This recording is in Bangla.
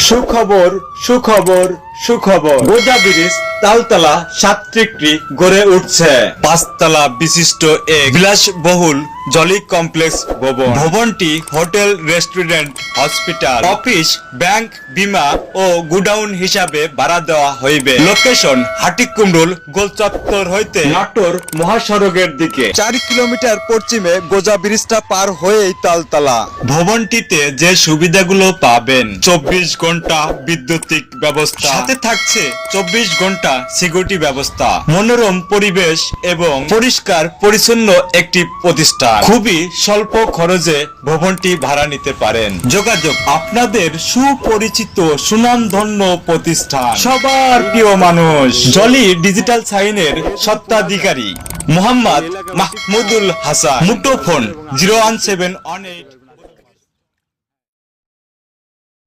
সুখবর সুখবর সুখবর, গোজা ব্রিজ তালতলা 7 ডিগ্রি গড়ে উঠছে। 5 তলা বিশিষ্ট এক বিলাসবহুল জলি কমপ্লেক্স ভবন। ভবনটি hotel, restaurant, hospital, office, bank, বীমা ও গুডাউন হিসাবে ভাড়া দেওয়া হইবে। লোকেশন হাটিকুমরুল গোলচত্বর হইতে নাটোর মহাসড়কের দিকে 4 কিলোমিটার পশ্চিমে গোজা ব্রিজটা পার হয়েই তালতলা। ভবনটিতে যে সুবিধাগুলো পাবেন: 24 ঘন্টা বিদ্যুতিক ব্যবস্থা, সাথে থাকছে 24 ঘন্টা সিকিউরিটি ব্যবস্থা, মনোরম পরিবেশ এবং পরিষ্কার পরিচ্ছন্ন একটি প্রতিষ্ঠান। খুবই স্বল্প খরচে ভবনটি ভাড়া নিতে পারেন। যোগাযোগ আপনাদের সুপরিচিত সুনামধন্য প্রতিষ্ঠান, সবার প্রিয় মানুষ, জলি ডিজিটাল সাইনের স্বত্বাধিকারী মোহাম্মদ মাহমুদুল হাসান। মুঠোফোন 01718